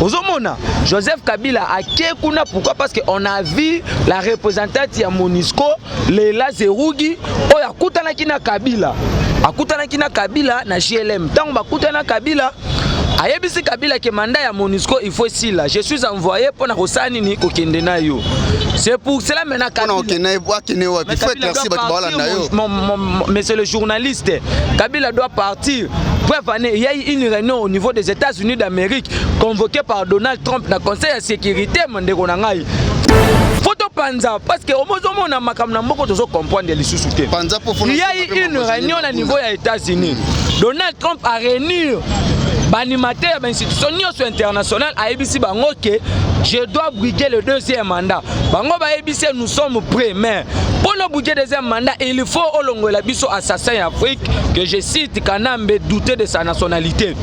Ozomona, Joseph Kabila a Kekuna, pourquoi? Parce qu'on a vu la représentante ya Monisco, Leila Zerougi, oh ya kutana kina Kabila. Akutana kina Kabila na JLM. Tant ba kutana Kabila, ayebisi Kabila ke mandat ya Monisco il faut si là. Je suis envoyé pour na kosani ni kokende na yo. C'est pour cela maintenant Kabila. Mais c'est le journaliste. Kabila doit partir. Bref, il y a eu une réunion au niveau des États-Unis d'Amérique convoquée par Donald Trump dans le Conseil de sécurité. Photo Panza, parce que au moins on a comprendre les sous-soutés. Il y a eu une réunion au niveau des États-Unis. Donald Trump a réuni l'animateur de l'institution internationale à ABC Bangoke. Je dois briguer le deuxième mandat. Bango ba ABC, nous sommes prêts, mais pour nous briguer le deuxième mandat, il faut au long la biso assassin Afrique que je cite Kanambe douter de sa nationalité.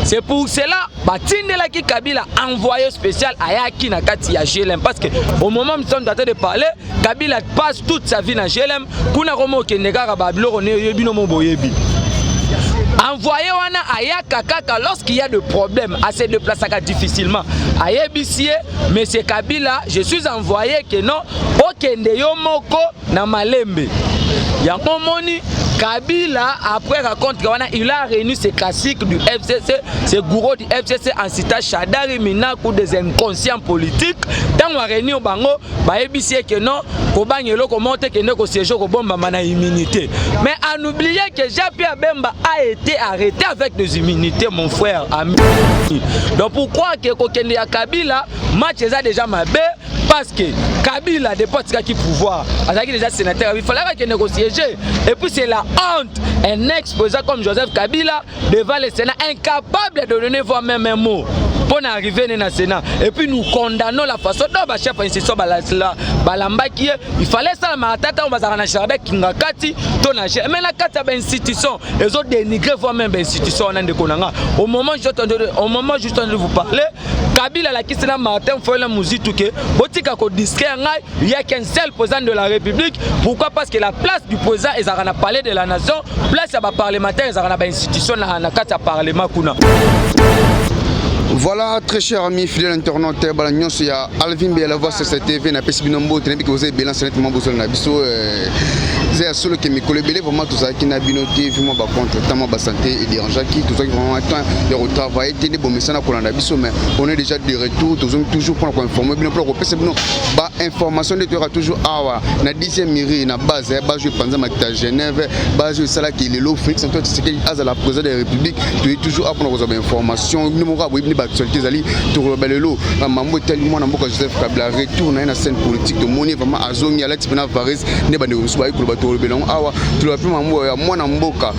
C'est pour cela Batindela ki Kabila envoyé spécial à Yaki na kati ya JLM parce que au moment où nous sommes en train de parler, Kabila passe toute sa vie dans JLM. Kuna romo kendeka babilo ne yebi no moboyebi. Envoyé wana ayaka kaka lorsqu'il y a des problèmes à se déplacer difficilement. Ayebisie monsieur Kabila, je suis envoyé que non okende yo moko na malembe. Yango moni Kabila après raconte il a réuni ses classiques du FCC, ses gourous du FCC en citant Chadari Minakou des inconscients politiques. Dans la réunion bango, bayebisie que non kobanyelo ko monte que ne ko siège ko bomba mana immunité. Mais à n'oublier que Jean-Pierre Bemba a été arrêté avec des immunités, mon frère ami. Donc pourquoi que kokende ya Kabila match est déjà mabé parce que Kabila dépôt qui pouvoir, avec déjà sénateur, il fallait qu'il négocie. Et puis c'est la honte, un ex-président comme Joseph Kabila devant le Sénat incapable de donner voix même un mot pour arriver dans le Sénat. Et puis nous condamnons la façon dont le chef d'institution Balambaki, il fallait ça la matata on va s'arranger Charabek Kingakati, mais la carte de l'institution, les autres dénigrent voix même l'institution au moment juste de vous parler, Kabila la qui c'est la Martin fait la musique tout que botika ko disque il y a qu'un seul président de la République. Pourquoi? Parce que la place du président est à la palais de la nation, place à la parlementaire est à la institution na kata parlement kuna. Voilà, très cher ami fidèle internaute, il y a Alvin Bialava sur cette TV, na Pesibinombo, tu n'as pas que vous avez bilancé nettement besoin de biso. C'est à ceux qui me collent vraiment tout ça qui n'a binoté, vraiment par contre, tellement de santé et dérangeant qui tout ça qui vraiment attend de retravailler, tenez bon message pour la biso, mais on est déjà de retour, toujours pour informer, bien pour repérer bon, bah information de toujours toujours ah na 10e mairie na base, base je pense à Genève, base je sala qui est le Félix Antoine Tshisekedi à la présidence de la République, tu es toujours à prendre vos informations, numéro actualité zali to belelo mambo tellement na mboka Joseph Kabila retourne na scène politique de moni vraiment azongi ala tipena Varese ne bande usuba ikulo bato belong awa to la pema mambo ya mwana mboka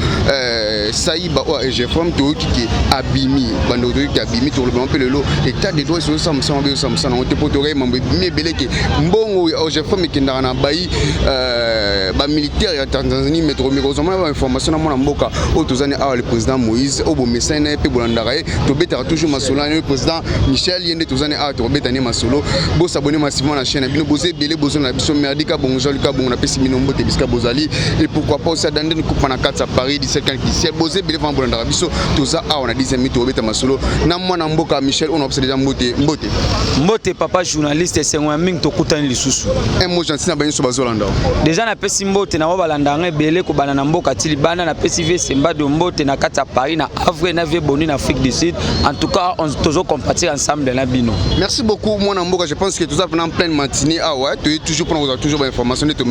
Saïba ou EGFM to ki abimi bande to ki abimi to le belelo état de droit sur ça on te potoré mambo mi beleke mbongo EGFM ki ndana bayi ba militaire ya Tanzanie metro mikozoma ba information na mwana mboka o tozani awa le président Moïse obo messane pe bolandarae to beta toujours le président Michel Yende Touzane a Robetani Masolo, Bo s'abonner massivement à la chaîne, Bino Bosé, Belé Boson, la Bisson Merdica, Bonjour, Lucas, Bon, la Pessiminombo, Tebiska Bozali, et pourquoi pas aussi dans une coupe en 4 à Paris, 17 ans qui s'est Bosé, Belé Van Bolanda, Bisso, tout ça, on a 10 minutes, Robeta Masolo, Namwana Mboka, Michel, on a obsédé dans Mbote. Mbote, papa journaliste, c'est un ming to Koutan Lissoussou. Un mot gentil, n'a pas eu sur Bazolanda. Déjà, na Pessi Mbote, na Wabalanda, Belé, Kobanana Mboka, Tilibana, na Pessivé, Semba de Mbote, na 4 à Paris, na Havre, na Boni, en Afrique du Sud. En tout cas, on toujours compatir ensemble dans la bino. Merci beaucoup moi Namboka, je pense que tout ça pendant pleine matinée ah ouais, tu es toujours prendre vous toujours information de tout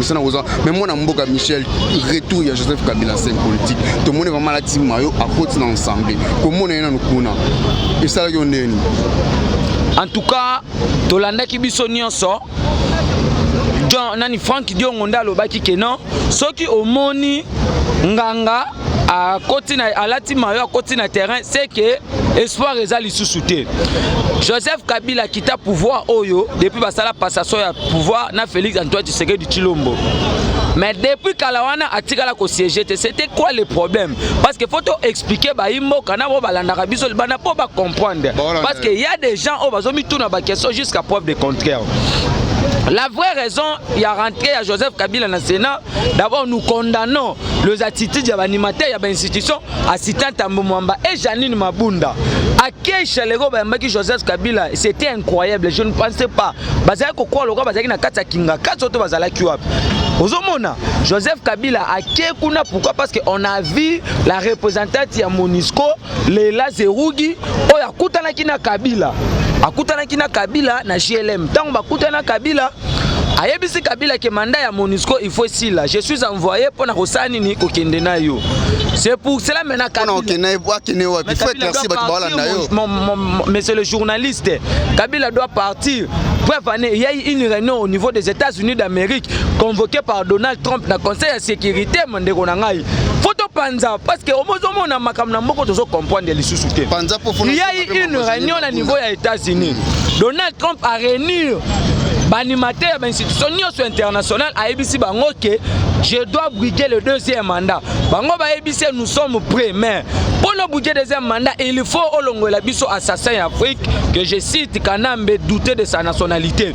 mais moi Namboka Michel retour il y a Joseph Kabila scène politique. Tout le monde est vraiment la team mayo à côté ensemble. Comment on est dans nous kuna. Et ça là en tout cas, Tolanda ki biso nyonso John nani Frank Diongonda lobaki ke non, soki omoni nganga à côté à la team à côté na terrain, c'est que espoir ezali sous-souté. Joseph Kabila quitta pouvoir oyo depuis basala passation ya pouvoir na Félix Antoine Tshisekedi Tshilombo. Mais depuis Kalawana atikala ko siéger, c'était quoi le problème? Parce que faut expliquer ba imbo kana bo balanda biso bana po ba comprendre. Parce que il y a des gens au bazomi tout na ba question jusqu'à preuve de contraire. La vraie raison, il y a rentré à Joseph Kabila dans le Sénat. D'abord, nous condamnons les attitudes de l'animateur, de l'institution, assistant Tambo Mwamba et Janine Mabunda. À qui Chalero, Joseph Kabila, c'était incroyable. Je ne pensais pas. Joseph Kabila a Kekuna, pourquoi? Parce qu'on a vu la représentante de Monisco, Leila Zerougi, oh ya kutana kina Kabila. Akutana kina Kabila na JLM. Tant on kutana Kabila, ayebisi Kabila ke mandat ya Monisco il faut si là. Je suis envoyé pour na kosani ni kokende na yo. C'est pour cela maintenant Monsieur le journaliste, Kabila doit partir. Il y a eu une réunion au niveau des États-Unis d'Amérique convoquée par Donald Trump dans le Conseil de sécurité. Photo Panza, parce que au moins on a comprendre les sous-soutés. Il y a eu une réunion au niveau des États-Unis. Donald Trump a réuni l'animateur de l'institution internationale à ABC Bango que je dois briguer le deuxième mandat. Bango ABC, nous sommes prêts, mais pour nous briguer le deuxième mandat, il faut au long de la biso assassin Afrique que je cite Kanambe douter de sa nationalité.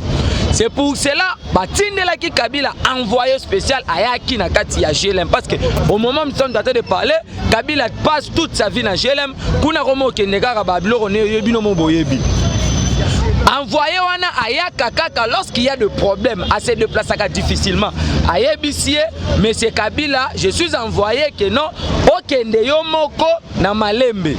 C'est pour cela que Kabila a envoyé spécial à Yaki Nakati à GLM parce que au moment où nous sommes en train de parler, Kabila passe toute sa vie dans GLM. Kuna Romo Kenegara Babilo Nebino Moboyebi. Envoyé wana ayaka kaka lorsqu'il y a des problèmes à se déplacer difficilement. Ayebisie, monsieur Kabila, je suis envoyé que non, okende yo moko na malembe.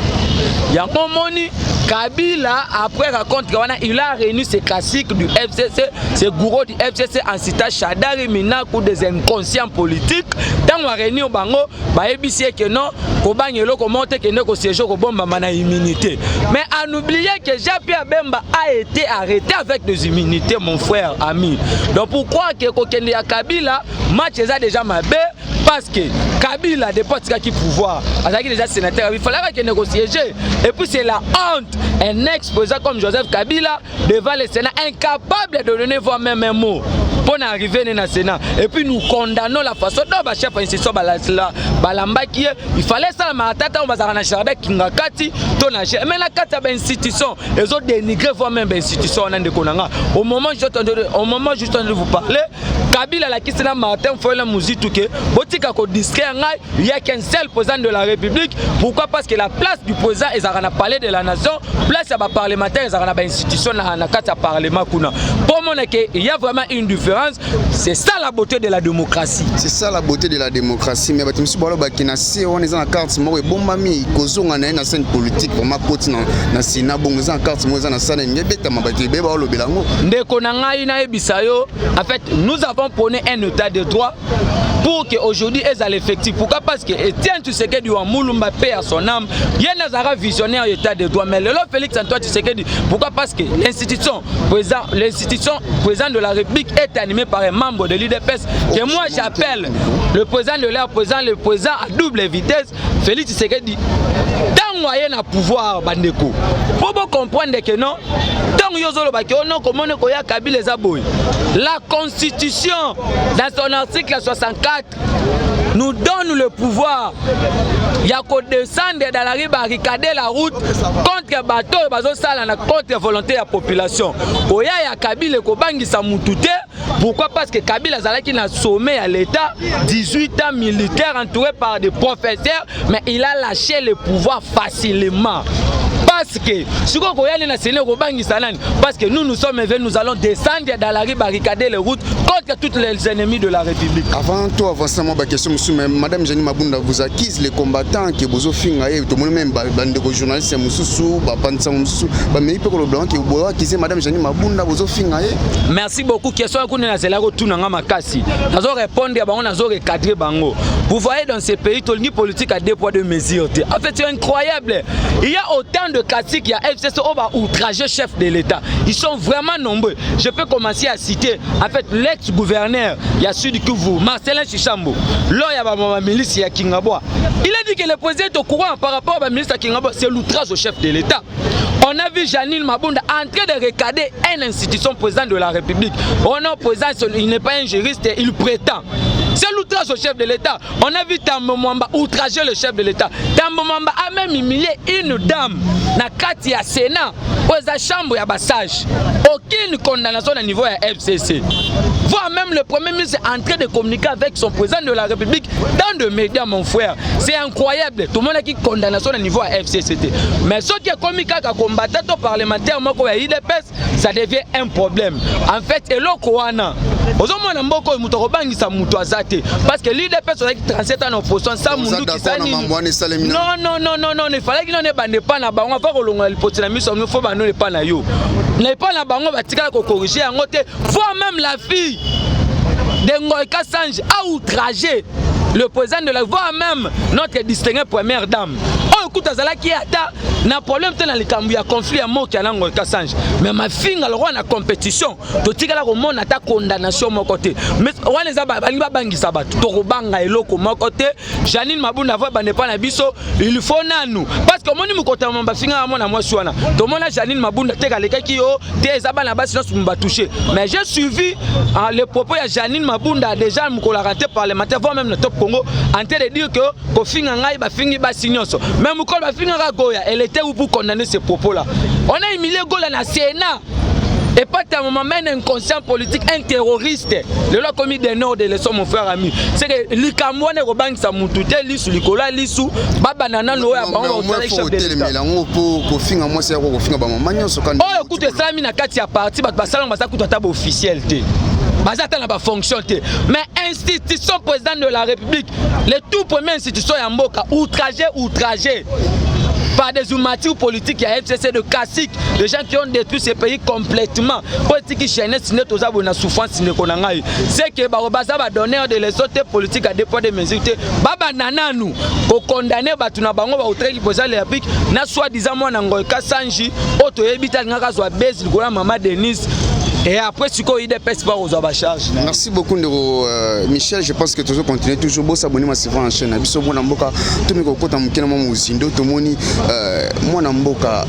Yango moni Kabila après raconte il a réuni ses classiques du FCC, ses gourous du FCC en citant Chadari Minakou des inconscients politiques. Tant on a réuni au bango, ayebisie que non, Kobanyelo komonte que ne ko siège ko bomba mana immunité. Mais à n'oublier que Jean-Pierre Bemba a été arrêté avec des immunités, mon frère, ami. Donc pourquoi que Kokende ya Kabila, match est déjà ma bé, parce que Kabila dépôt qui pouvoir, avec déjà sénateur, il fallait qu'il négocie. Et puis c'est la honte, un ex-président comme Joseph Kabila devant le Sénat, incapable de donner voix même un mot pour arriver dans le Sénat. Et puis nous condamnons la façon dont le chef d'institution Balambaki, il fallait ça la maratata, on va s'arranger Chardek Kingakati, mais la carte de l'institution, les autres dénigrent voix même l'institution. Au moment juste de vous parler, Kabila la qui c'est Martin Foyle Mouzitouke, Botika ko discret, il n'y a qu'un seul président de la République. Pourquoi? Parce que la place du président est à la palais de la nation, place à la parlementaire est à la institution à la carte parlement. Pour moi, il y a vraiment une différence. C'est ça la beauté de la démocratie. C'est ça la beauté de la démocratie. Mais si on est en carte, bon mami, causons en une scène politique, vraiment côté na Sénat, bon en carte, moi en scène, n'y a pas de mabati, bébé le bilango. En fait, nous avons prôné un état de droit pour qu'aujourd'hui ils aient l'effectif. Pourquoi? Parce que Etienne Tshisekedi ou Moulumba paie à son âme, il y a un visionnaire état de droit. Mais le Félix Antoine Tshisekedi, pourquoi? Parce que l'institution président de la République est animée par un membre de l'UDPS que moi j'appelle le président de l'air, le président à double vitesse, Félix Tshisekedi. Tant moyen à pouvoir, Bandeko. Pour comprendre que non, tant yozolo bakio non comment ne koya Kabila les aboy. La Constitution dans son article 64 nous donne le pouvoir. Il y a qu'à descendre dans la rue, barricader la route contre bateau et contre volonté de la population. Oya ya Kabila kobangi sa mutute. Pourquoi? Parce que Kabila Zalaki n'a sommé à l'État 18 ans militaires entourés par des professeurs, mais il a lâché le pouvoir facilement. Parce que nous sommes venus, nous allons descendre dans la rue, barricader les routes contre tous les ennemis de la République. Avant tout, avant ça, ma question, Madame Janine Mabunda vous accuse les combattants qui vous offrent, tout le monde même, les journalistes, Madame Janine Mabunda vous offrent. Merci beaucoup. Question à répondre. Vous voyez dans ces pays, tout le politique a deux poids deux mesures. En fait, c'est incroyable. Il y a autant de classiques, il y a FCC qui va outrager chef de l'État. Ils sont vraiment nombreux. Je peux commencer à citer en fait l'ex-gouverneur, il y a Sud Kivu, Marcelin Chichambo. Là, il y a ma milice, il y a Kingaboa. Il a dit que le président est au courant par rapport à la ministre Kingaboa, c'est l'outrage au chef de l'État. On a vu Janine Mabunda en train de regarder une institution président de la République. On a président, il n'est pas un juriste, il prétend. C'est l'outrage au chef de l'État. On a vu Tambo Mwamba outrager le chef de l'État. Tambo Mwamba a même humilié une dame na kati ya Sénat aux chambre ya bassage. Aucune condamnation au niveau de FCC. Voir même le premier ministre en train de communiquer avec son président de la République dans des médias, mon frère. C'est incroyable. Tout le monde a qui condamnation au niveau de FCCT. Mais ce qui est comique à combattre au parlementaire, ça devient un problème. En fait, et l'Okoana. Parce que l'IDPS a 37 ans en opposition, ça non, il fallait qu'il n'ait pas na bango, pas que l'on ait posé la mission, il faut ne pas na yo. N'est pas na bango, va tirer la corriger en côté, voire même la fille de Ngoï Kassange a outragé le président de la voix, même notre distinguée première dame. Oh, écoute, Azala qui a un problème dans les camps, il y a conflit à mort qui a Ngoï Kassange. Mais ma fille, elle a une compétition. Tu sais que là, on a ta condamnation de mon côté. Mais on les a bangi sabat. Torobanga et loko mon côté. Janine Mabunda voix n'est pas na biso. Il faut nous. Parce que mon niveau côté mon bafinga à moi suana. Tout le monde a Janine Mabunda te galeka qui yo te zaba na basi nous m'a touché. Mais j'ai suivi les propos de Janine Mabunda déjà m'kola raté parlementaire voire même le top Congo en train de dire que kofinga ngai bafingi basignoso. Même m'kola bafinga Goya, elle était où pour condamner ces propos là. On a humilié Gola na Sénat. Et pas à un moment même un conscient politique, un terroriste. Le loi commis des nord de leçons, mon frère ami. C'est que l'Ikamouane Robang Samoutoute, l'issou, l'Icola, l'issou, Babanana, Noé, Bango, chef de l'État. Oh, écoute, ça, mina Katia parti, bah, ça, on va s'accoupler à table officielle. Bazata fonction. Mais institution président de la République, les tout premières institutions Yamboka, outragé. Par des ouvertures politiques, il y a FCC de classique, des gens qui ont détruit ces pays complètement. Politique chaîne, sinon tous avons une souffrance, c'est que Barobaza va donner des leçons politiques à dépôt des mesures. Baba Nana nous, pour condamner Batuna Bango, va outrage le président de la République, n'a soi-disant moi Nangoy Kassanji, auto Ebita Ngaka soit baisse, le Maman Denise. Et après, ce qu'on a pas aux abachage. Merci beaucoup, Michel. Je pense que toujours continuer toujours beau s'abonner massivement en chaîne. Abisso bon amboka, tout le monde côté mukina maman musindo, tout le monde moi amboka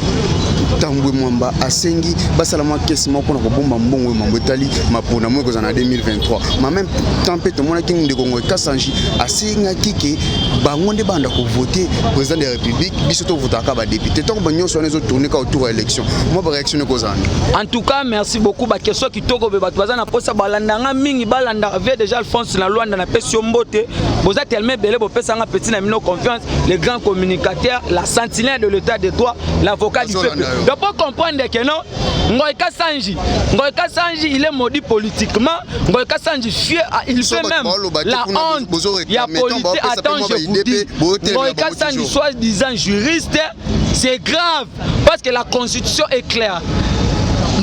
tambwe mwamba asengi basalama kesi moko na kobomba mbongo mambotali mapona mo ko zana 2023. Ma même tempête tout le monde qui nous dégongo Kassanji asenga kike bangonde banda ko voter président de la République, biso to voter ka ba député. Tant que banyo so les autres tourner ka autour élection. Moi réaction ko zana. En tout cas, merci beaucoup. Question qui toko be bato bazana posa balanda mingi balanda avait déjà Alphonse na Luanda na pesi mbote boza tellement belé bo pesa nga petit na mino confiance les grands communicateurs la sentinelle de l'état de droit l'avocat du peuple. Donc pour comprendre que non Ngoï Kassanji il est maudit politiquement. Ngoï Kassanji il fait même la honte. Il y a politique. Attends, je vous dis Ngoï Kassanji soi-disant juriste, c'est grave parce que la constitution est claire.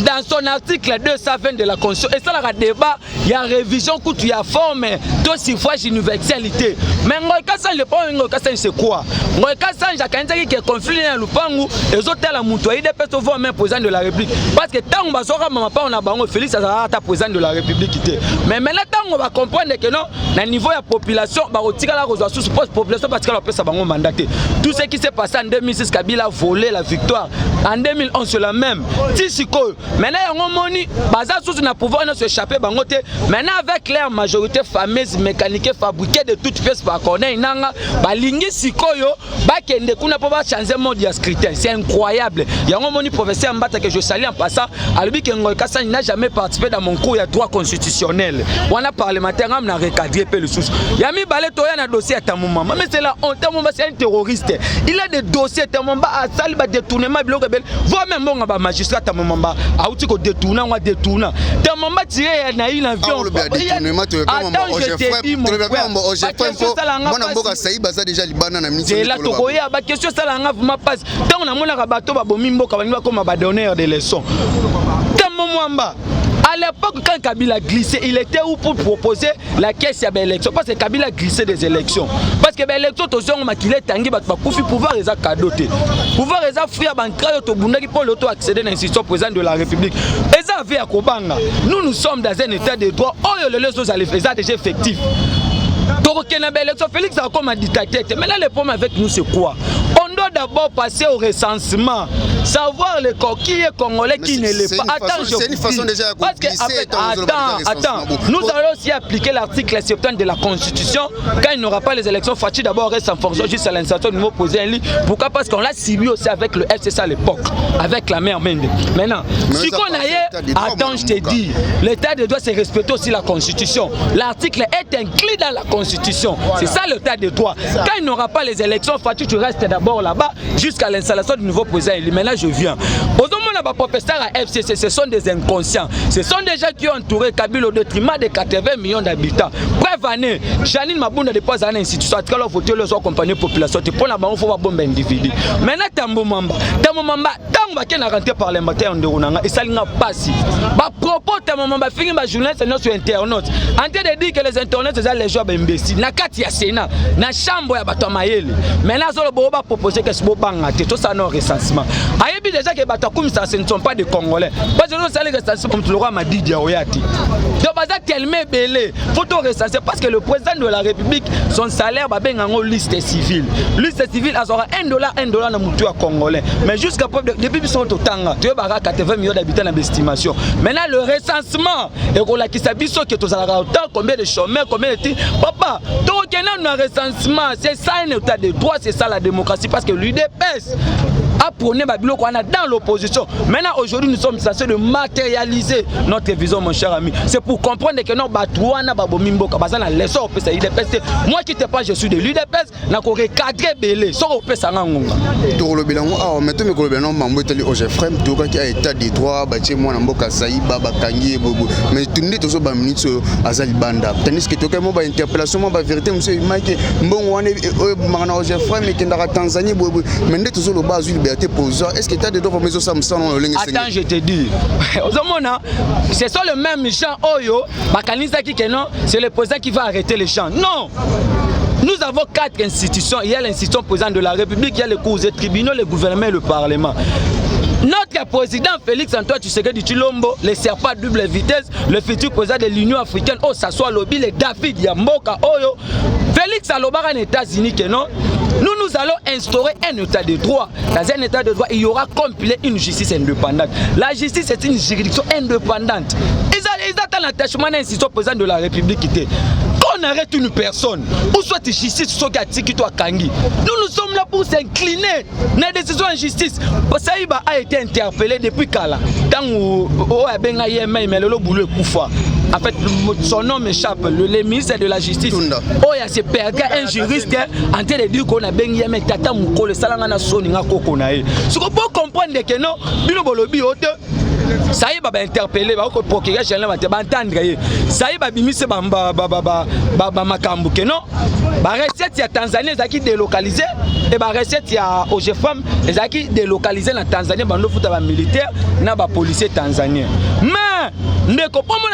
Dans son article 220 de la Constitution, et ça, le débat, il y a révision, il y a forme, tout suffrage universalité. Mais Ngoï Kassanji, le point Ngoï Kassanji, c'est quoi? Ngoï Kassanji, quand il y a un conflit dans le Lupangu, les autres, la moutoie, des personnes vont même président de la République. Parce que tant qu'on va sortir, on a bango Félix, ça sera président de la République. Mais maintenant, on va comprendre que non, à niveau de la population, on va retirer la ressource sous population parce qu'elle a sa bango mandaté. Tout ce qui s'est passé en 2006, Kabila a volé la victoire. En 2011, c'est la même. Tissiko. Maintenant, il y a un moni, baza sous na pouvoir ne s'échapper bangote. Maintenant, avec leur majorité fameuse mécanique fabriquée de toutes pièces par connaît inanga, balingi sikoyo, bakende kuna pour changer mode de scrutin. C'est incroyable. Il y a un moni professeur Mbata que je salue en passant, albi que Ngoï Kassanji n'a jamais participé dans mon cours il y a droit constitutionnel. On a parlementaire on a recadré peu le sous. Il y a mis balé toya na dossier à Tamumba. Mais c'est là on Tamumba c'est un terroriste. Il a des dossiers Tamumba à sali ba détournement bloc rebelle. Voire même bon ba magistrat Tamumba. Aouti ko détourna ou détourna. Tamumba tiré na il avion. Attends, je te dis mon frère. C'est là tokoya ba question ça la ngaf ma passe. Tant on a mona bateau ba bomi mboka ba comme ba donneur de leçons. Tamumba à l'époque, quand Kabila a glissé, il était où pour proposer la caisse à l'élection? Parce que Kabila a glissé des élections. Parce que l'élection, tout le monde a tangi, pouvoir les cadoter. Pouvoir les offrir pour l'auto-accéder à l'institution présidente de la République. Et ça avait à Kobanga. Nous sommes dans un état de droit. Oh, les leçons allaient faire déjà effectif. Félix a comme un dictateur. Mais là, le problème avec nous, c'est quoi? On doit faut d'abord passer au recensement. Savoir qui est congolais, qui ne l'est pas. Attends, c'est une façon déjà parce que, attends, nous allons aussi appliquer l'article 70 de la Constitution. Quand il n'y aura pas les élections, Fachi d'abord reste en fonction jusqu'à l'installation du nouveau président. Pourquoi? Parce qu'on l'a suivi aussi avec le FCC à l'époque, avec la mère Mende. Maintenant, si qu'on aille, attends, je te dis, l'état de droit, c'est respecter aussi la Constitution. L'article est inclus dans la Constitution. C'est ça l'état de droit. Quand il n'y aura pas les élections, Fachi, tu restes d'abord là-bas jusqu'à l'installation du nouveau président. Maintenant, je viens. Aux hommes, les professeurs à FCC, ce sont des inconscients. Ce sont des gens qui ont entouré Kabila au détriment de 80 millions d'habitants. Bref, année, Janine Mabunda dépose à l'institution, à tout voter les autres compagnies de population. Pour la banque, il faut bomber individu. Maintenant, Tambo Mamba, tant que tu as rentré par les matins en Dérounanga, et ça n'a pas si. Propos, Tambo Mamba, fini ma journée, c'est sur Internet. En train de dire que les Internet, c'est les gens imbéciles. Nakati ya Sénat, na chambre ya Batomayeli. Maintenant, on va proposer que ce soit bangaté, tout ça non recensement. Ayebi déjà que Batakoum, ça, ce ne sont pas des Congolais. Parce que nous, ça les recensement comme tu l'auras m'a dit Diaoyati. Donc, Baza tellement belé, faut tout recenser parce que le président de la République, son salaire va bien en liste civile. Liste civile, elle aura $1 dans mon tour congolais. Mais jusqu'à depuis qu'ils sont au Tanga, tu as 80 millions d'habitants dans l'estimation. Maintenant, le recensement, et qu'on a qui s'habille que tu as autant, combien de chômeurs, combien de tirs. Papa, donc, il y a un recensement, c'est ça un état de droit, c'est ça la démocratie parce que l'UDPS a prôné Babilo qu'on a dans l'opposition. Maintenant, aujourd'hui, nous sommes censés de matérialiser notre vision, mon cher ami. C'est pour comprendre que nous, Batouana, Babomimbo, Kabazana, les sorts, l'UDPS. Moi qui te pas, je suis de l'UDPS, n'a qu'au recadrer Belé, sans au PS à Ngangonga. Tout le bilan, maintenant, le bilan, Mambouteli, Ogefrem, tout qui a état de droit, Bati, moi, Namboka, Saïba, Bakangi, Bobo. Mais tout le monde, ba minute à Zalibanda. Tandis que tout le monde, interpellation, ma vérité, monsieur Mike, bon, on est, Marana Ogefrem, et qui est en Tanzanie, Bobo. Mais tout le bas, est-ce que tu as des droits pour mes Attends, je te dis. Ce sont les mêmes gens. Oyo, c'est le président qui va arrêter les champs. Non! Nous avons 4 institutions. Il y a l'institution président de la République, il y a les cours et tribunaux, le gouvernement et le Parlement. Notre président Félix Antoine Tshisekedi Tshilombo, le serpent double vitesse, le futur président de l'Union africaine, oh, ça soit lobby, le David Yamboka, Oyo. Félix Alobara en États-Unis, que non. Nous allons instaurer un état de droit. Dans un état de droit, il y aura compilé une justice indépendante. La justice est une juridiction indépendante. Ils attendent l'attachement d'un institution président de la République. Qu'on arrête une personne, ou soit justice, soit qui toi Kangi. Nous sommes là pour s'incliner dans la décision en justice. Saïba a été interpellé depuis Kala. Tant où mais le boulot Koufa. En fait, son nom m'échappe, le ministre de la Justice. Oh, il y a ce père, un juriste, en train de dire qu'on a bien aimé Tata Mouko, le Salangana Soninga Kokonae. Ce qu'on peut comprendre que non, Bino Bolobi, ça y est, va interpeller, va procurer chez l'homme, va entendre. Ça y est, va bimisser Makambu, que non. La recette, il y a Tanzanie, ils ont délocalisé. Et la recette, il y a OGFM, ils ont délocalisé la Tanzanie, ils ont fait militaire, ils ont fait policier tanzanien. Mais, ne comprends pas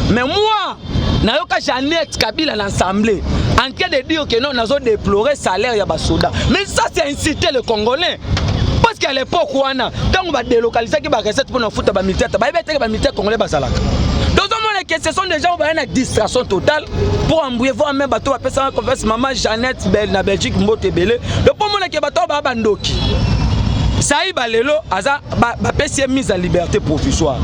mais moi, nayoka Jeannette Kabila l'Assemblée en train de dire que non, nous avons déploré le salaire de Basoda. Mais ça, c'est inciter le Congolais. Parce qu'à l'époque, quand on va délocaliser la recette pour nous foutre les militaires, les militaires congolais. Donc, ce sont des gens qui ont une distraction totale pour embrouiller, voir même bateau, appeler ça en maman Jeannette, na Belgique, Mbote Belé. Le premier qui est bateau, Bandoki. Ça y est, lelo, aza, c'est mise en liberté provisoire.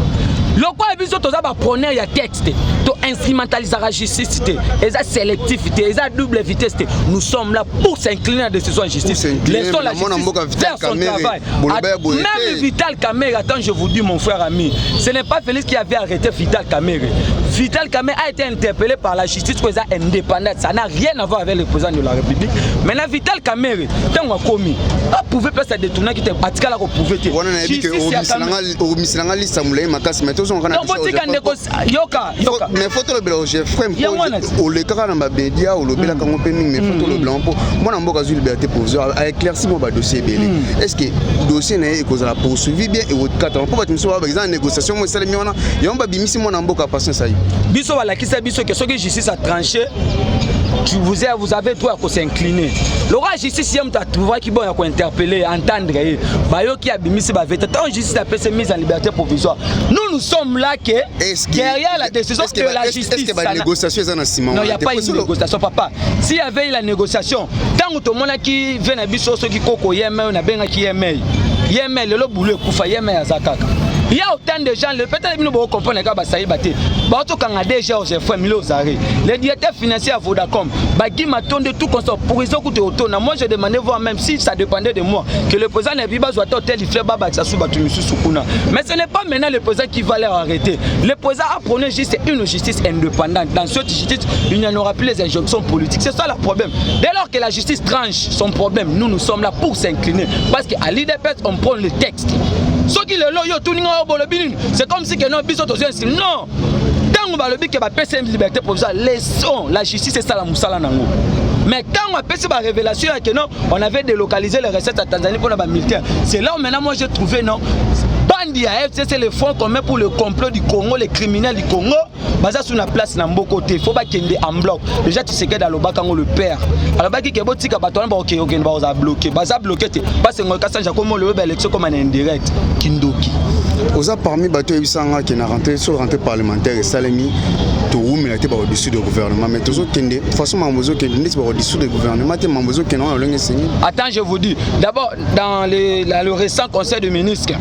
Le quoi est besoin de prôner il y a texte, de instrumentaliser la justice, et la sélectivité, et la double vitesse. Nous sommes là pour s'incliner à la décision de justice. Laissons la justice faire son travail. Même Vital Kamerhe, attends, je vous dis mon frère ami, ce n'est pas Félix qui avait arrêté Vital Kamerhe. Vital Kamerhe a été interpellé par la justice pour être indépendante. Ça n'a rien à voir avec le président de la République. Maintenant, Vital Kamerhe, tant qu'on a commis, pas pouvez pas se détourner qui était pratiqué à la reprouver. Mais faut le bilan, j'ai frère au le cas dans ma média ou le bilan quand on peut mais faut le blanc pour moi on a liberté provisoire à éclaircir mon dossier belé. Est-ce que dossier n'est que ça poursuivi bien et votre cadre pour pas me soit par exemple négociation moi ça les miona y on va bimisi mon amboka passer ça y biso wala ki ça biso que ce que justice a tranché vous avez droit à s'incliner. L'aura justice yam ta trouver qui bon à interpeller, entendre bayo qui a bimisi ba vete. Tant justice a fait mise en liberté provisoire. Nous sommes là que derrière la décision de la justice. Est-ce qu'il y a une négociation non, il n'y a pas une négociation, papa. S'il y avait la négociation, tant que tout le monde qui vient à biso qui koko yeme on a bien qui yeme le boulot kufa yeme azakaka. Il y a autant de gens, peut-être que nous devons comprendre que ça y est, les directeurs financiers à Vodacom, de tout constat pour ils ont coûté autant. Moi je demandais voir même si ça dépendait de moi que le président n'avait pas besoin d'hôtel, il fait baba ça sous batu Sukuna. Mais ce n'est pas maintenant le président qui va les arrêter. Le président a prôné juste une justice indépendante. Dans cette justice, il n'y en aura plus les injonctions politiques. C'est ça le problème. Dès lors que la justice tranche son problème, nous sommes là pour s'incliner. Parce qu'à l'IDPS, on prend le texte. Ceux qui le loyo tout c'est comme si que non biso to non tant on va le dire que ba pesa liberté provisoire laissons la justice c'est ça la musala nango mais quand on a fait la révélation que non on avait délocalisé les recettes à Tanzanie pour les militaires c'est là où maintenant moi j'ai trouvé non bandi à FCC c'est le fonds commun pour le complot du Congo les criminels du Congo baza sur la place na Mbokote faut pas qu'il y ait en bloc déjà tu sais que dans le bakango le père alors baki ke botika bato ba OK ba bloquer baza bloquer parce que ngaka sanja comme le élection comme un indirect kindoki Oza parmi bateaux ebisanga qui n'a rentré sur rentrée parlementaire et Salemi tout mais était au-dessus du gouvernement mais toujours kende de toute façon mamozo kende n'est pas au-dessus du gouvernement te mamozo kende on longue signé. Attends je vous dis d'abord dans le récent conseil de ministres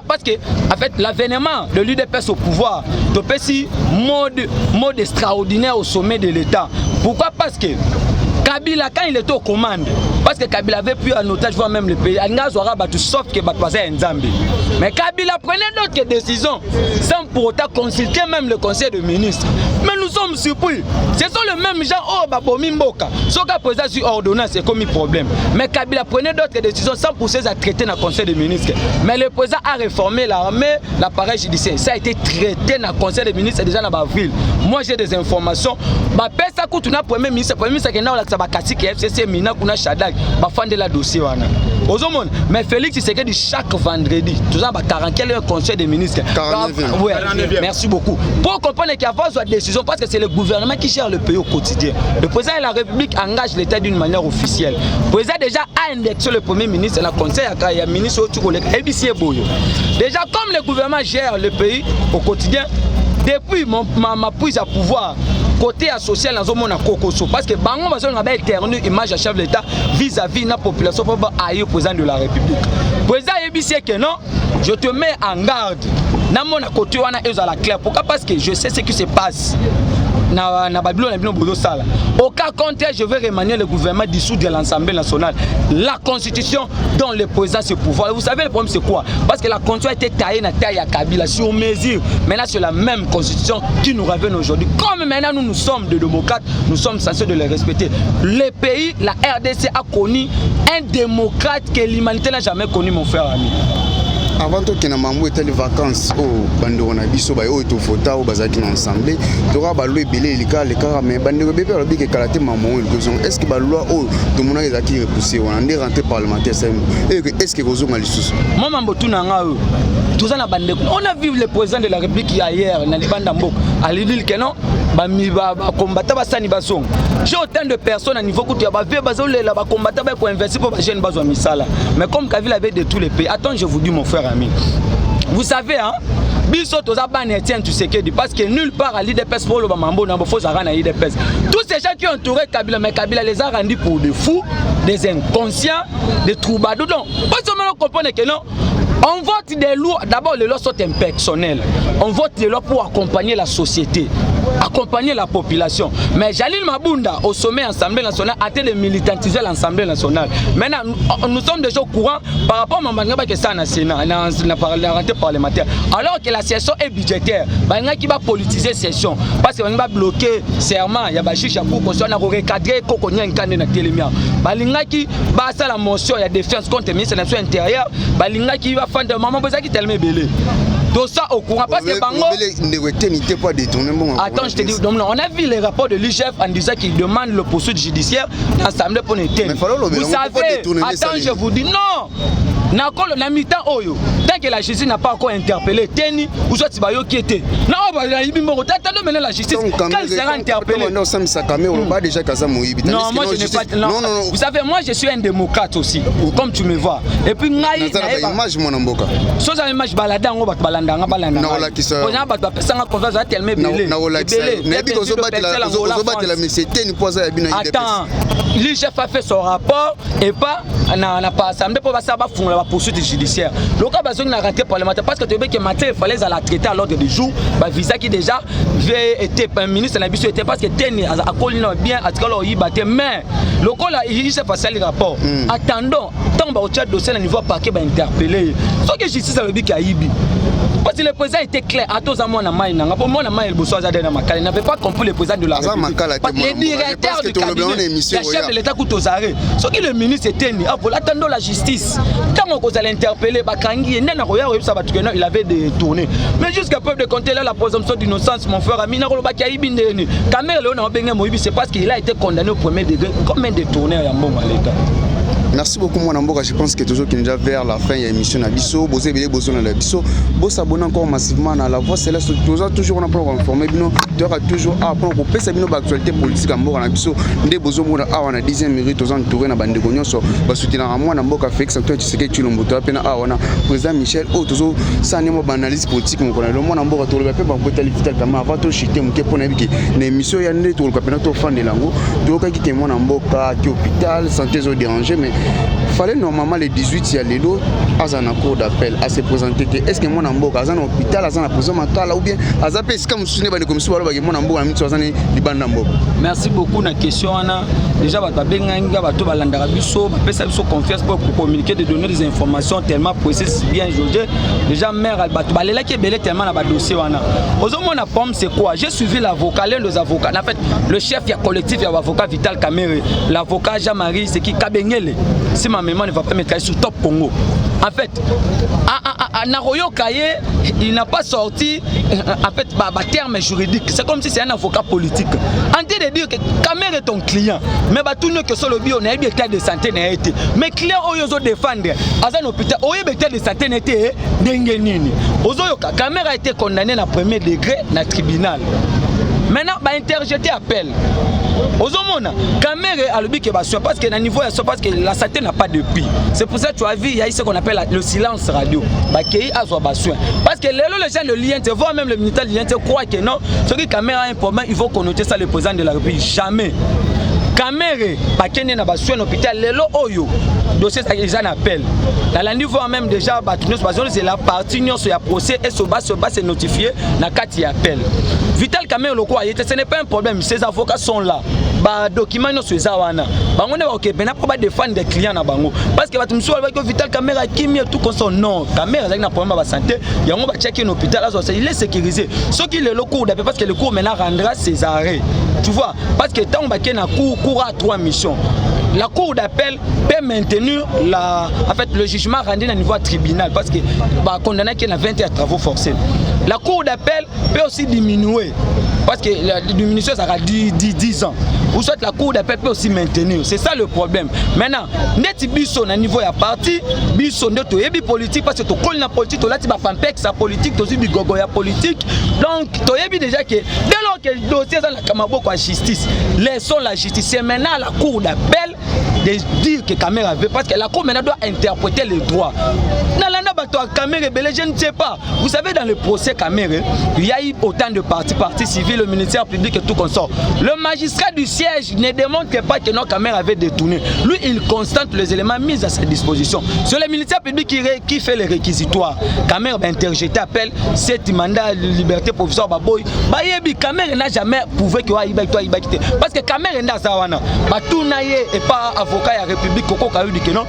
parce que en fait l'avènement de l'UDPS au pouvoir topesi mode extraordinaire au sommet de l'État. Pourquoi? Parce que Kabila quand il était aux commandes, parce que Kabila avait pu en otage voir même le pays, sauf que Nzambe. Mais Kabila prenait d'autres décisions sans pour autant consulter même le conseil de ministres. Mais nous sommes surpris. Ce sont les mêmes gens oh Babomi Mboka. Sauf qu'à présent sur ordonnance c'est comme un problème. Mais Kabila prenait d'autres décisions sans pousser à traiter dans le conseil de ministres. Mais le président a réformé l'armée, l'appareil judiciaire. Ça a été traité dans le conseil de ministres déjà dans la ville. Moi j'ai des informations. Ça coûte une premier ministre qui est là bakasi ki FCC mina kuna Shadak ba fande la dossier wana ozomon mais Félix Tshisekedi chaque vendredi tout ça ba 40e conseil des ministres ouais, merci beaucoup pour comprendre qu'il y a pas de décision parce que c'est le gouvernement qui gère le pays au quotidien. Le président de la République engage l'État d'une manière officielle. Le président déjà a indexé le premier ministre la conseil ya ministre ABC Boyo. Déjà comme le gouvernement gère le pays au quotidien depuis ma prise à pouvoir côté social dans zone Kokoso parce que bango bazo ngaba éternue image à chef de l'État vis-à-vis la population pour ailleurs président de la République. Président yebisi que non, je te mets en garde. Na mona côté wana ezala clair. Pourquoi? Parce que je sais ce qui se passe. Na Babylone bino bozo sala. Au cas contraire, je vais remanier le gouvernement dissous de l'Assemblée nationale. La constitution dont le président se pouvoir. Vous savez le problème c'est quoi? Parce que la constitution a été taillée na taille à Kabila sur mesure. Maintenant c'est la même constitution qui nous revient aujourd'hui. Comme maintenant nous sommes des démocrates, nous sommes censés de les respecter. Le pays, la RDC a connu un démocrate que l'humanité n'a jamais connu, mon frère ami. Avant tout, il y a des vacances au Bandoro Nabiso, au Tofota, au Bazaki ensemble. Tu auras baloué belé les cas, mais Bandoro bébé a dit que Kalaté maman est-ce que Baloua au tout le monde est acquis repoussé, on est rentré parlementaire, est-ce que vous avez sous moi, tout ça, on a vu le président de la République hier, Nalibandambo, à l'île que non, combattre Bassani Basson. J'ai autant de personnes à niveau que tu as vu, la combattre pour investir pour Bagène Bazo Misala. Mais comme Kavil avait de tous les pays, attends, je vous dis, mon frère ami. Vous savez, hein? Parce que nulle part à l'IDPS pour le Bamambo, il faut à l'IDPS. Tous ces gens qui ont entouré Kabila, mais Kabila les a rendus pour des fous, des inconscients, des troubadours. Parce que nous comprenons que non. On vote des lois, d'abord les lois sont impersonnelles. On vote des lois pour accompagner la société, accompagner la population. Mais Jalil Mabunda, au sommet de l'Assemblée nationale, a été de militantiser l'Assemblée nationale. Maintenant, nous sommes déjà au courant par rapport à Mambanga qui est dans le Sénat, dans la rentrée parlementaire. Alors que la session est budgétaire, il y a qui va politiser la session. Parce qu'il va bloquer serment, il y a des juges qui vont recadrer Kokonia Nkane na Télémia. Il y a qui va faire la motion, il y a défense contre le ministre de l'Action intérieure, il y a qui va faire de maman qui est tellement belé. Tout ça au courant parce que Bango. Attends, je te dis, on a vu les rapports de l'IGF en disant qu'il demande le poursuite judiciaire dans l'Assemblée pour l'été. Vous savez, attends, je vous dis non. Na mi-temps oyo, tant que la justice n'a pas encore interpellé Teni ou soit Tibayo qui était. Non, attendons maintenant la justice. Quand il sera interpellé. Non, moi je n'ai pas. Non. Vous savez, moi je suis un démocrate aussi, comme tu me vois. Et puis, image mon amboka. Sans image balada, on va balanda, on va balanda. On a personne qu'on va tellement belé. Attends, le chef a fait son rapport et pas n'a pas assemblé pour ça va fondre la poursuite judiciaire. Le cas besoin de la rentrée parlementaire parce que tu veux que matin il fallait la traiter à l'ordre du jour. Visa qui déjà était ministre de l'habitude était parce que Teni a collé bien à ce qu'on y battait mais le cas il s'est passé le rapport. Attendons tant au chat dossier au niveau parquet va interpeller. Ce que justice a le dit qu'Aïbi. Parce que le président était clair, à tous à moi, il n'avait pas compris le président de la République. Les directeurs du cabinet, le chef de l'État coûte aux arrêts. Ce qui le ministre était né, attendons la justice. Quand on allait interpeller, il avait détourné. Mais jusqu'à preuve de compter là, la présomption d'innocence, mon frère Amina, c'est parce qu'il a été condamné au premier degré comme un détourneur. Merci beaucoup mon amboka, je pense que toujours qu'il déjà vers la fin de l'émission Nabiso, vous avez besoin de Nabiso, vous s'abonnez encore massivement à la voix céleste, toujours on apprend à informer bino, tu auras toujours à apprendre pour passer bino actualité politique amboka Nabiso, des besoins mon à la 10e minute aux entourés na bande gonyo so, ba soutenir à moi amboka Félix Antoine Tshisekedi Tshilombo à peine à wana président Michel au toujours ça n'est pas analyse politique mon connaît le monde amboka to le pas pour telle vital caméra va to chiter mon pour na biki na émission ya ndé to le capena to fan de lango to ka ki témoin amboka qui hôpital santé zo déranger mais fallait normalement le 18 il y a les lots à un cours d'appel à se présenter est-ce que mon amboka à un hôpital à un prison mentale ou bien à zapper est-ce que vous souvenez de comme si mon amboka mi tsazani libanda amboka. Merci beaucoup na question ana déjà ba benga ba to balandara biso ba pesa biso confiance pour communiquer de donner des informations tellement précises bien jugées déjà mère ba to balela ki belé tellement na ba dossier wana ozomo na pomme c'est quoi j'ai suivi l'avocat l'un des avocats en fait le chef ya collectif ya avocat Vital Kamerhe l'avocat Jean-Marie c'est qui Kabengele si ma mémoire ne va pas mettre sur Top Congo. En fait, à Naroyo Kaye, il n'a pas sorti en fait terme juridique. C'est comme si c'est un avocat politique. En train de dire que Kamerhe est ton client, mais tout le que sur le bio n'a état de santé n'a été. Mais client oyozo défendre à un hôpital, état de santé n'a été dengenini. Ozoyoka Kamerhe a été condamné à premier degré dans le tribunal. Maintenant, bah interjeter appel. Ozomona, Kamerhe a le but que parce que dans niveau parce que la santé n'a pas de prix. C'est pour ça que tu as vu il y a ce qu'on appelle le silence radio. Bah qui a besoin. Parce que les gens le lien te voient même le militaire lien te croit que non. Ce qui Kamerhe a un problème, il faut connoter ça le président de la République jamais. Kamerhe pas qu'elle n'a pas besoin d'hôpital lelo oyo dossier ça ils en appellent. Dans le niveau même déjà c'est la partie non sur procès et ce bas c'est notifié na kati appel. Vital Kamerhe le quoi ce n'est pas un problème, ses avocats sont là. Ba document no sur zawana. Bango ne OK ben pas défendre des clients na bango parce que batumsu avec Vital Kamerhe kimi tout comme son non. Kamerhe n'a problème de santé, il y a on va checker un hôpital là il est sécurisé. Ce qui le cours d'après parce que le cours maintenant rendra ses arrêts. Tu vois parce que tant que na cours à 3 missions. La cour d'appel peut maintenir le jugement rendu au niveau tribunal parce que condamné qu'il y a 20 heures de travaux forcés. La cour d'appel peut aussi diminuer parce que la diminution ça sera 10 ans. Ou soit la cour d'appel peut aussi maintenir. C'est ça le problème. Maintenant, net biso na niveau ya parti, biso ndeto yebi politique parce que to kol na politique to lati ba pampex sa politique to zibi gogo ya politique. Donc to yebi déjà que dès lors que le dossier dans la kamaboko à justice, laissons la justice. C'est maintenant la cour d'appel de dire que Kamerhe avait parce que la cour maintenant doit interpréter les droits. Je ne sais pas. Vous savez dans le procès Kamerhe, il y a eu autant de partis civils, le ministère public et tout comme ça. Le magistrat du siège ne démontre pas que non Kamerhe avait détourné. Lui il constate les éléments mis à sa disposition. C'est le ministère public qui fait les réquisitoires. Kamerhe va interjeter appel, cet mandat de liberté provisoire baboy. Kamerhe n'a jamais prouvé que parce que Kamerhe n'a zawana. Tout naïe et pas avocat à la République Koko Kayu dit que non.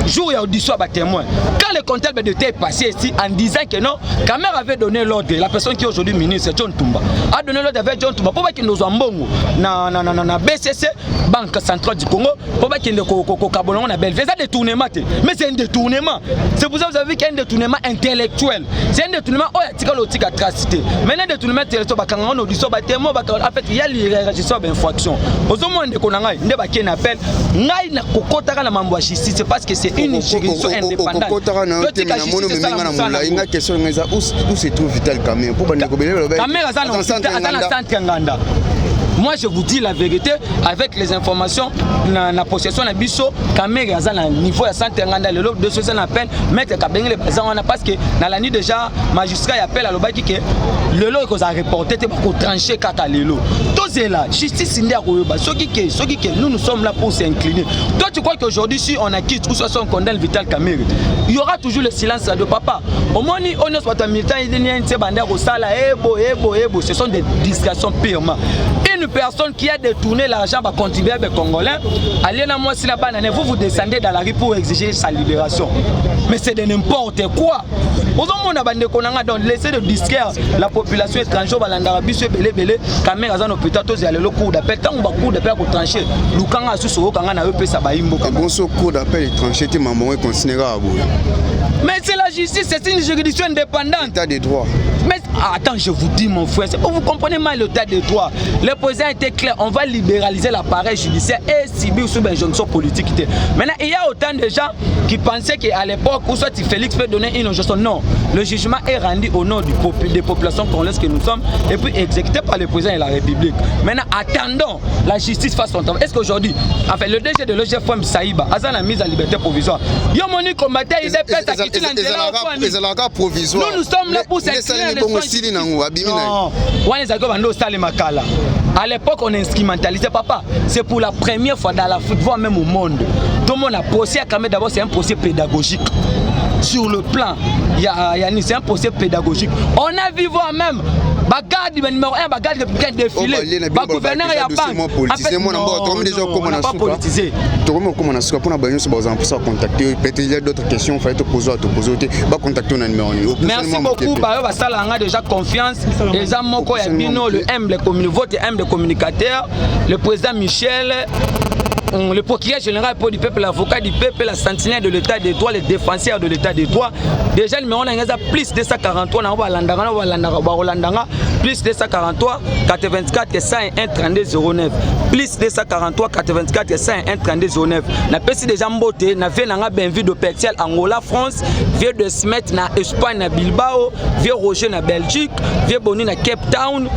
Jour et audition à témoin. Quand le comptable de est passé ici en disant que non, Kamerhe avait donné l'ordre, la personne qui est aujourd'hui ministre, John Tumba, a donné l'ordre avec John Tumba pour qu'il nous embongo na BCC, Banque Centrale du Congo, pour qu'il nous kabolon na belle. C'est un détournement, mais c'est un détournement. C'est pour ça que vous avez vu qu'il y a un détournement intellectuel. C'est un détournement où il y a une atrocité. Maintenant, un détournement intellectuel, en fait, il y a les régisseurs d'infraction. Aux hommes de Konanga, il y a un appel, c'est parce que c'est une juridiction indépendante. Où se trouve Vital Kamerhe? Kamerhe Nganda. Moi je vous dis la vérité avec les informations na possession na biso Kamerhe aza na niveau ya centre Nganda le lot de ce qu'on appelle maître Kabengele bazana parce que na la nuit déjà magistrat appelle à lobaki que le lot qu'on a reporté te ko trancher kaka lelo tozela justice ndia koyoba soki que nous sommes là pour s'incliner. Toi tu crois qu'aujourd'hui si on acquitte ou soit on condamne Vital Kamerhe il y aura toujours le silence de papa au moins ni on soit militant il se banda ko sala ebo ce sont des distractions purement. Une personne qui a détourné l'argent va contribuable congolais, allez dans moi si la banane, vous descendez dans la rue pour exiger sa libération. Mais c'est de n'importe quoi. Donc laissez de disquer la population étrangère balandara biso belé Kamerhe azan hôpital tous aller le cours d'appel tant ba cours d'appel pour trancher lukanga suso kanga na EP sa baimbo bon ce cours d'appel est tranché ti maman est considéré à bout. Mais c'est la justice, c'est une juridiction indépendante. État de droit. Mais attends, je vous dis mon frère, vous comprenez mal l'état de droit. Le président était clair, on va libéraliser l'appareil judiciaire et subir sous injonction politique. Maintenant, il y a autant de gens qui pensaient qu'à l'époque, où soit Félix peut donner une injonction. Non, le jugement est rendu au nom des populations congolaises que nous sommes et puis exécuté par le président de la République. Maintenant, attendons la justice fasse son travail. Est-ce qu'aujourd'hui, enfin, le DG de l'OGFM Saïba, Azan a mis à liberté provisoire. Yomoni combattait, il est prêt à quitter provisoire. Nous sommes là pour s'inscrire. Non, à l'époque, on instrumentalisait papa. C'est pour la première fois dans l'Afrique, voire même au monde. Tout le monde a procès à Kamerhe. D'abord, c'est un procès pédagogique. Sur le plan, c'est un procès pédagogique. On a vu voir même Bagad numéro 1, Bagad qui a défilé. Gouverneur et Abang. Non, pas politisé. Merci beaucoup. On a déjà confiance. Les hommes qui ont le M, vote M des communicateurs, le président Michel. Le procureur général du peuple, l'avocat du peuple, la sentinelle de l'état des droits, les défenseurs de l'état des droits. Déjà, le numéro a plus de 143, plus de 143, 84, 101, 32, 09. Plus de 143, 84, 101, 32, 09. Na pesi déjà mbote, na vie na benvi de Pertiel, Angola, France, vie de Smet na Espagne, na Bilbao, vie Roger na Belgique, vie Boni na Cape Town,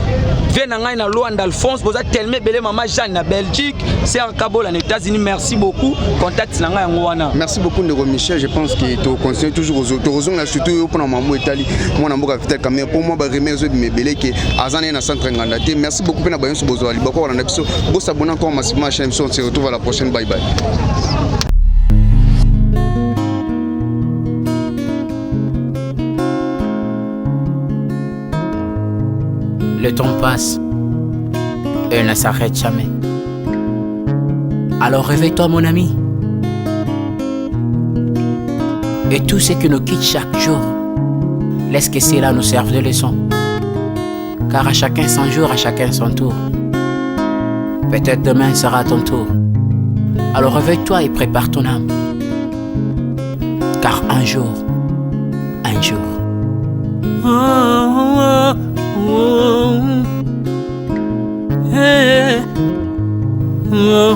vie na ngai na Luanda Alphonse, boza tellement belle maman Jeanne na Belgique, c'est en Kabul en États-Unis. Merci beaucoup. Contact na ngai ngwana. Merci beaucoup Ndeko Michel, je pense que tu continues toujours aux autorisations là surtout pour maman Italie, moi na mboka Vital Kamerhe pour moi ba remercier de mebele que azana na centre Nganda. Merci beaucoup na bayon so bozwa libako na biso. Bo s'abonner encore massivement à la chaîne, on se retrouve à la prochaine. Bye bye. Le temps passe et ne s'arrête jamais. Alors réveille-toi mon ami. Et tout ce qui nous quitte chaque jour, laisse que cela nous serve de leçon. Car à chacun son jour, à chacun son tour. Peut-être demain sera ton tour. Alors réveille-toi et prépare ton âme. Car un jour. Oh, oh, oh, hey. Oh,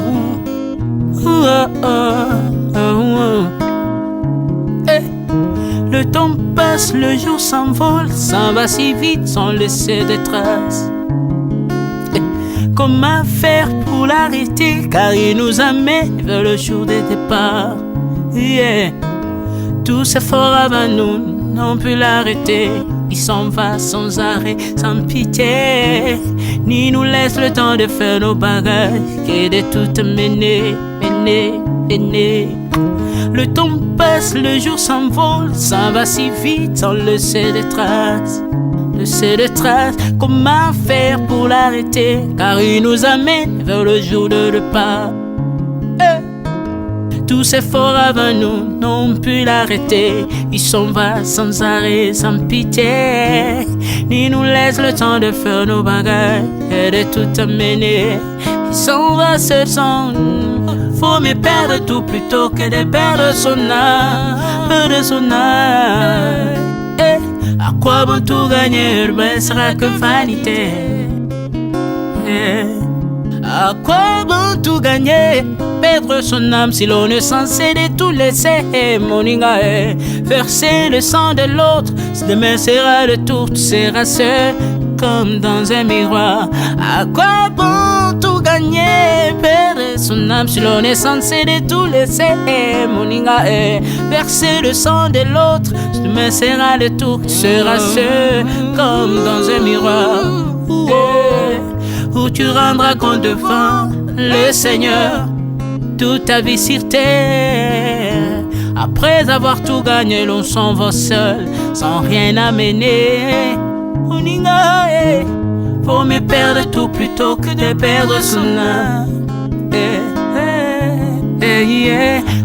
oh, oh, oh. Hey. Le temps passe, le jour s'envole, s'en va si vite sans laisser de traces. Comment faire pour l'arrêter, car il nous amène vers le jour de départ. Yeah. Tout s'effort avant nous, n'ont pu l'arrêter. Il s'en va sans arrêt, sans pitié, ni nous laisse le temps de faire nos bagages, que de tout mener. Le temps passe, le jour s'envole, s'en va si vite sans laisser de traces. Comment faire pour l'arrêter, car il nous amène vers le jour de départ. Tous ces forts avant nous n'ont pu l'arrêter. Il s'en va sans arrêt, sans pitié, ni nous laisse le temps de faire nos bagages et de tout amener. Il s'en va seul sans nous. Faut me perdre tout plutôt que de perdre son âme, à quoi bon tout gagner, ben sera que vanité. À quoi bon tout gagner, perdre son âme si l'on est censé de tout laisser? Moninga, verser le sang de l'autre, demain sera le tour, tu seras seul comme dans un miroir. À quoi bon tout gagner, perdre son âme si l'on est censé de tout laisser? Moninga, verser le sang de l'autre, demain sera le tour, tu seras seul comme dans un miroir. Où tu rendras compte devant le Seigneur toute ta vie sur terre. Après avoir tout gagné, l'on s'en va seul sans rien amener. Moninga, faut mieux perdre tout plutôt que de perdre son âme.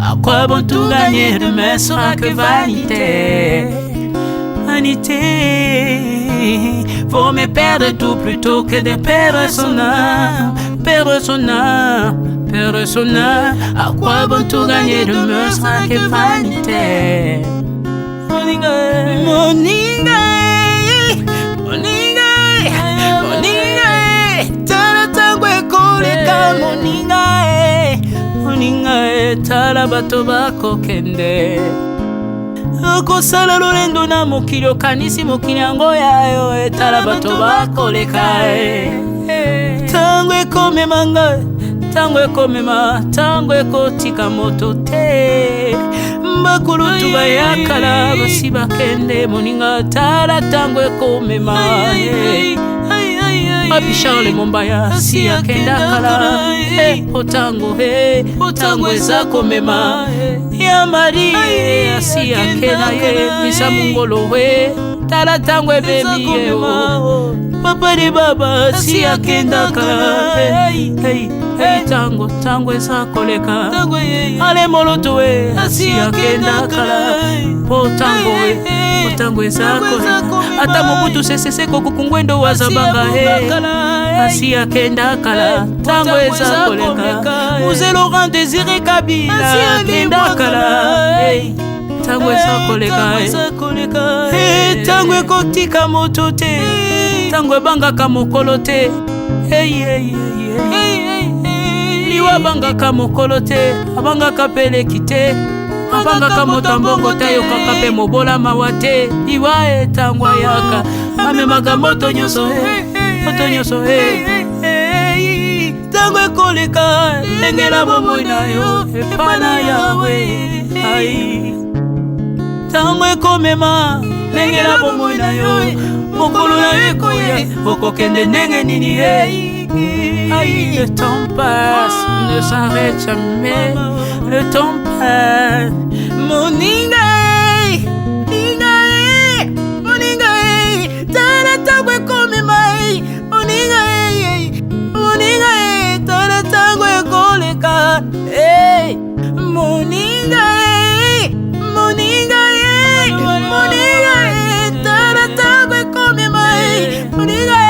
À quoi bon tout gagner, demain sera que vanité. Vanité, faut me perdre tout plutôt que de perdre son âme. Perdre son âme, perdre son âme. À quoi bon tout gagner, demain sera que vanité. Moninga, Moninga, Moninga, Moninga, tala tangwe koleka. Moninga, Moninga, tala bato bako kende. Kosala lolendo na mokili okanisi mokili yango yayo. Tala bato bakoleka. Tango ekomema ngai, tango ekomema, tango ekotika moto te. Bakulutu bayakala basi bakende. Moninga, tala tango ekomema. Papi Charles Mombaya si akenda kala. Otango otango eza komema. Ya Mari si akena misa mungolo tala tango ebebi papa de baba si akenda kala. Tango tango eza koleka. Ale moloto si akenda kala. Otango otango eza koleka. Ata mobutu sesese kokukungwendo wazabanga asi akenda kala. Tango eza koleka. Mzee Laurent Désiré Kabila akenda kala. Tango eza koleka. Tango ekotika moto te, tango ebangaka mokolo te. Liwa bangaka mokolo te, abangaka peleki te. Abangaka motambongo te, yokaka pe mobola mawa te. Liwa tango ayaka, amemaka moto nyonso moto nyonso tango ekoleka. Lengela bomoi na yo epana yawe. Tango ekomema, lengela bomoi na yo. Mokolo na yo ekoya, okokende ndenge nini. Le temps passe, ne s'arrête jamais. Le temps passe. Moninga, Moninga, Moninga, tala tango ekomema. Moninga, Moninga, tala tango ekoleka. Moninga, Moninga, Moninga, tala tango ekomema. Moninga,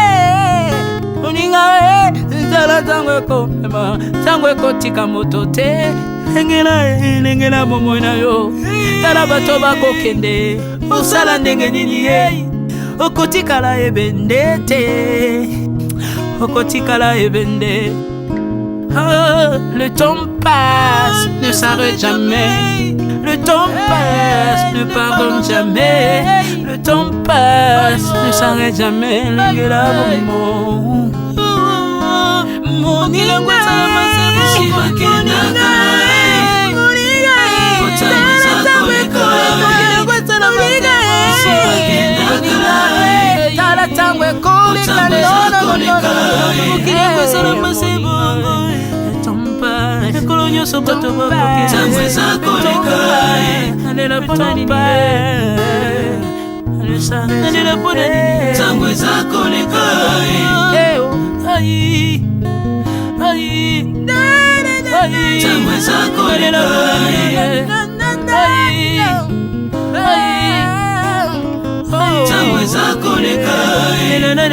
Moninga, tala tango ekomema. Tango ekotika moto te. Lengela bomoi na yo. Tala bato bakokende. Osala ndenge nini okotikala ebende te. Okotikala ebende. Le temps passe, ne s'arrête jamais. Le temps passe, ne pardonne jamais. Le temps passe, ne s'arrête jamais. Lengela bomo. Moninga, tala tango ekoleka. Ekolo nyonso bato bakokende. Nalela mpona nini nalela mpona nini. Tango eza koleka. Tango eza koleka. Tango eza koleka.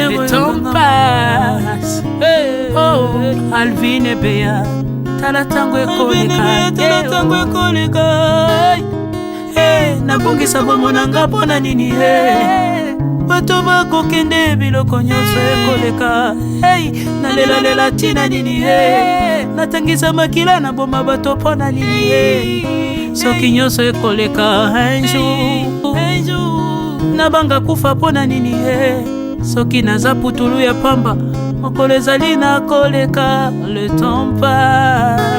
Le temps passe. Oh, Alvin et Béa, tala tango ekoleka. Tala tango ekoleka. Nabongisa bomo nanga mpona nini. bato bakokende biloko nyonso ekoleka. Hey, nalela tina nini he, natangisa makila na boma bato pona nini he. Soki nyonso ekoleka un jour, nabanga kufa pona nini he. Soki naza putulu ya pamba, mokolo ezali na koleka, le temps passe.